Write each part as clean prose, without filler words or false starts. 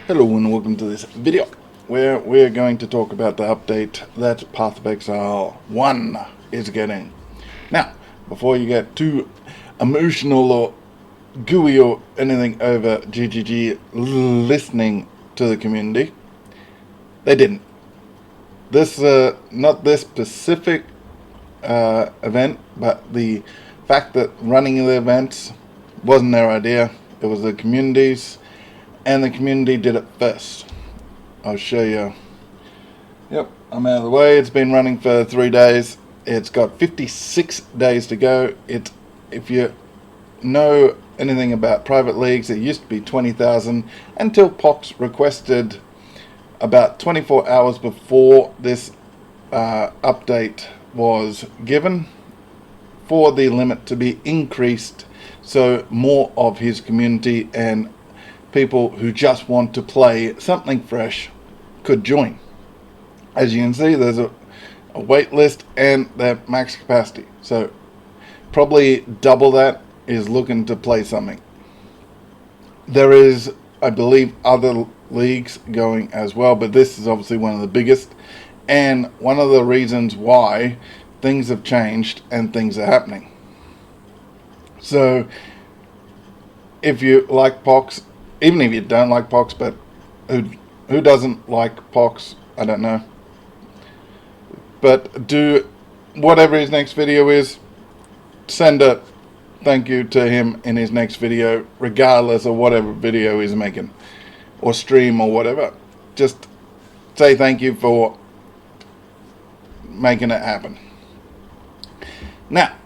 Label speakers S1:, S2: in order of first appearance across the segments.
S1: Hello and welcome to this video where we're going to talk about the update that Path of Exile 1 is getting. Now, before you get too emotional or gooey or anything over GGG listening to the community, they didn't. This, not this specific event, but the fact that running the events wasn't their idea. It was the community's, and the community did it first. I'll show you. Yep, I'm out of the way. It's been running for 3 days. It's got 56 days to go. If you know anything about private leagues, it used to be 20,000 until Pox requested about 24 hours before this update was given for the limit to be increased, so more of his community and people who just want to play something fresh could join. As you can see, there's a wait list and their max capacity, so probably double that is looking to play something. There is, I believe, other leagues going as well, but this is obviously one of the biggest, and one of the reasons why things have changed and things are happening. So if you like Pox, even if you don't like Pox, but who doesn't like Pox, I don't know. But do whatever his next video is, send a thank you to him in his next video, regardless of whatever video he's making, or stream or whatever. Just say thank you for making it happen. Now,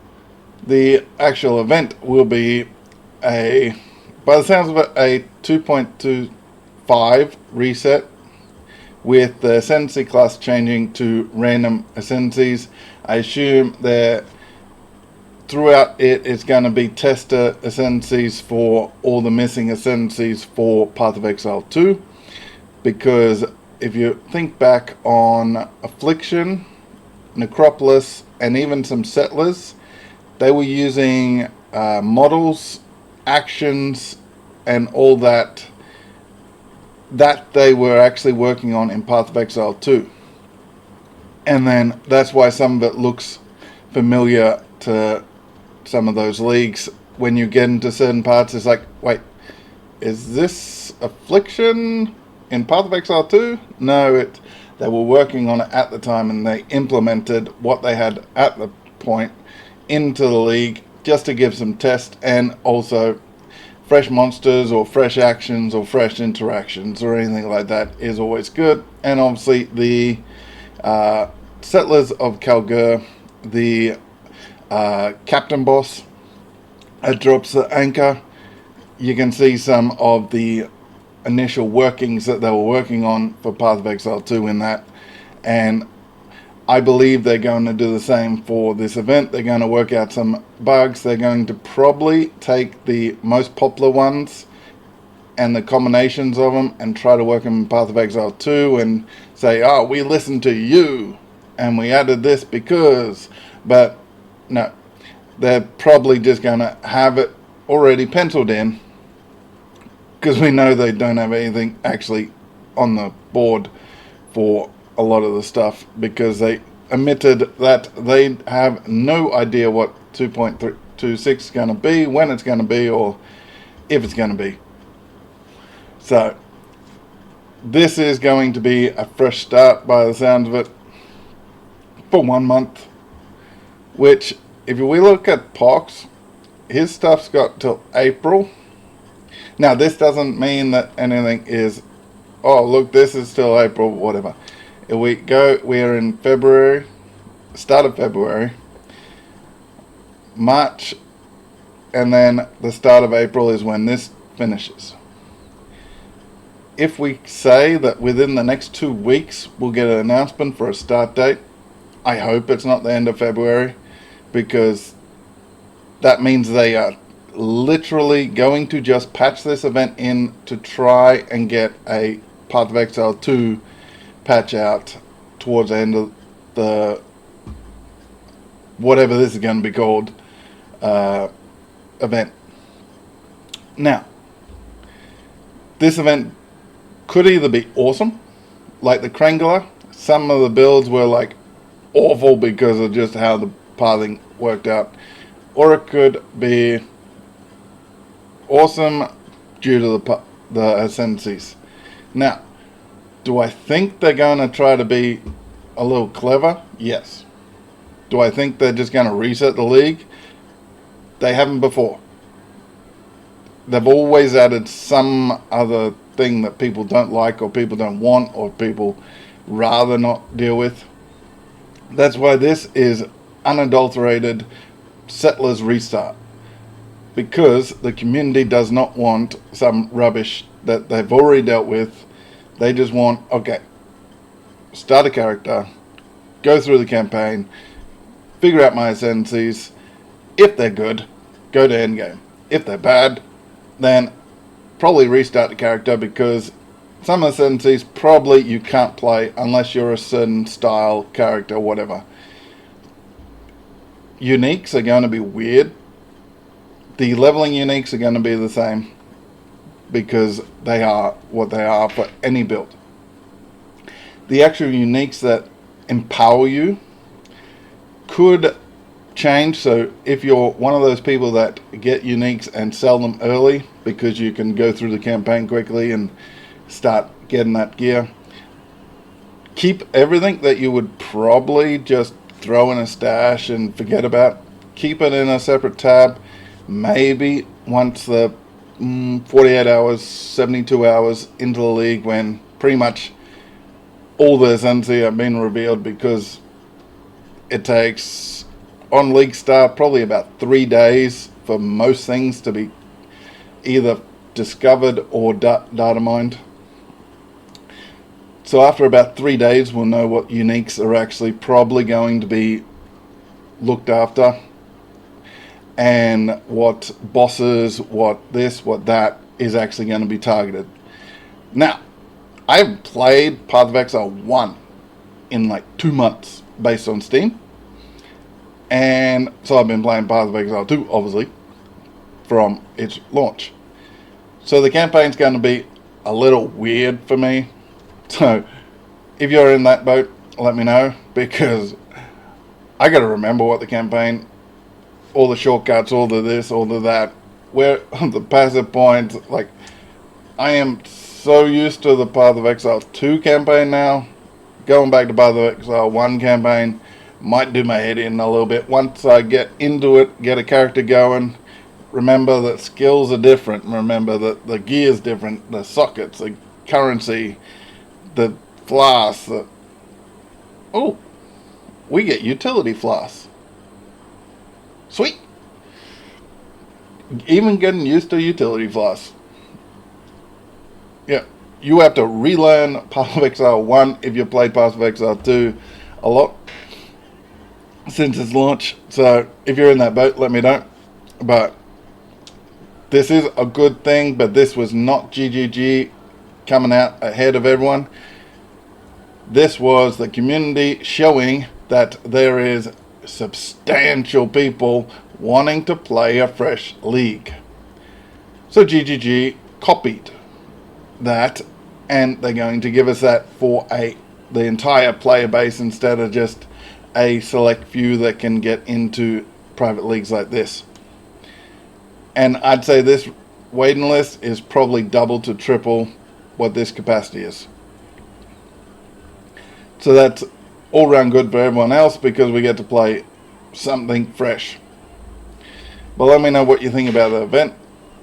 S1: the actual event will be by the sounds of it, a 2.25 reset with the ascendancy class changing to random ascendancies. I assume that throughout it's going to be tester ascendancies for all the missing ascendancies for Path of Exile 2, because if you think back on Affliction, Necropolis, and even some Settlers, they were using models, actions, and all that they were actually working on in Path of Exile 2. And then that's why some of it looks familiar to some of those leagues. When you get into certain parts, it's like, wait, is this Affliction in Path of Exile 2? No, they were working on it at the time, and they implemented what they had at the point into the league just to give some test, and also fresh monsters or fresh actions or fresh interactions or anything like that is always good. And obviously the Settlers of Kalgur, the captain boss drops the anchor. You can see some of the initial workings that they were working on for Path of Exile 2 in that, and I believe they're going to do the same for this event. They're going to work out some bugs. They're going to probably take the most popular ones and the combinations of them and try to work them in Path of Exile 2 and say, oh, we listened to you and we added this because... But no, they're probably just going to have it already penciled in, because we know they don't have anything actually on the board for a lot of the stuff, because they admitted that they have no idea what 2.26 is going to be, when it's going to be, or if it's going to be. So this is going to be a fresh start by the sound of it for 1 month, which if we look at Pox, his stuff's got till April. Now this doesn't mean that anything is, oh look, this is still April, whatever. If we are in February, start of February, March, and then the start of April is when this finishes. If we say that within the next 2 weeks we'll get an announcement for a start date, I hope it's not the end of February, because that means they are literally going to just patch this event in to try and get a Path of Exile 2 patch out towards the end of the whatever this is going to be called event. Now, this event could either be awesome, like the Krangler. Some of the builds were like awful because of just how the pathing worked out, or it could be awesome due to the ascendancies. Now, do I think they're going to try to be a little clever? Yes. Do I think they're just going to reset the league? They haven't before. They've always added some other thing that people don't like, or people don't want, or people rather not deal with. That's why this is unadulterated Settlers restart, because the community does not want some rubbish that they've already dealt with. They just want, okay, start a character, go through the campaign, figure out my ascendancies. If they're good, go to endgame. If they're bad, then probably restart the character, because some ascendancies probably you can't play unless you're a certain style character or whatever. Uniques are going to be weird. The leveling uniques are going to be the same, because they are what they are for any build. The actual uniques that empower you could change. So if you're one of those people that get uniques and sell them early because you can go through the campaign quickly and start getting that gear, keep everything that you would probably just throw in a stash and forget about. Keep it in a separate tab. Maybe once the 48 hours, 72 hours into the league, when pretty much all the ascendancy have been revealed, because it takes on league start probably about 3 days for most things to be either discovered or data mined. So after about 3 days, we'll know what uniques are actually probably going to be looked after, and what bosses, what this, what that is actually going to be targeted. Now, I've played Path of Exile 1 in like 2 months based on Steam. And so I've been playing Path of Exile 2, obviously, from its launch. So the campaign's going to be a little weird for me. So if you're in that boat, let me know, because I got to remember what the campaign, all the shortcuts, all the this, all the that, where the passive points, like, I am so used to the Path of Exile 2 campaign now. Going back to Path of Exile 1 campaign might do my head in a little bit. Once I get into it, get a character going, remember that skills are different, remember that the gear's different, the sockets, the currency, the flasks, oh, we get utility flasks. Sweet. Even getting used to utility flasks. Yeah, you have to relearn Path of Exile 1 if you played Path of Exile 2 a lot since its launch. So if you're in that boat, let me know. But this is a good thing, but this was not GGG coming out ahead of everyone. This was the community showing that there is substantial people wanting to play a fresh league. So GGG copied that, and they're going to give us that for the entire player base, instead of just a select few that can get into private leagues like this. And I'd say this waiting list is probably double to triple what this capacity is. So that's all round good for everyone else, because we get to play something fresh. But let me know what you think about the event.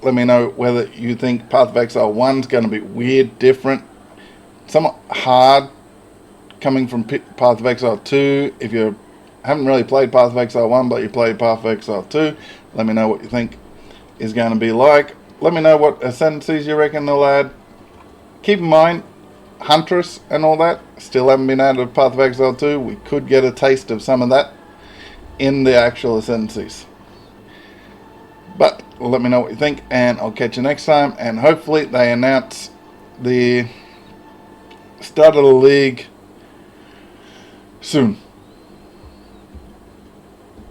S1: Let me know whether you think Path of Exile 1 is going to be weird, different, somewhat hard coming from Path of Exile 2. If you haven't really played Path of Exile 1, but you played Path of Exile 2, let me know what you think is going to be like. Let me know what ascendancies you reckon they'll add. Keep in mind, Huntress and all that still haven't been added to Path of Exile 2. We could get a taste of some of that in the actual ascendancies. But let me know what you think, and I'll catch you next time. And hopefully they announce the start of the league soon.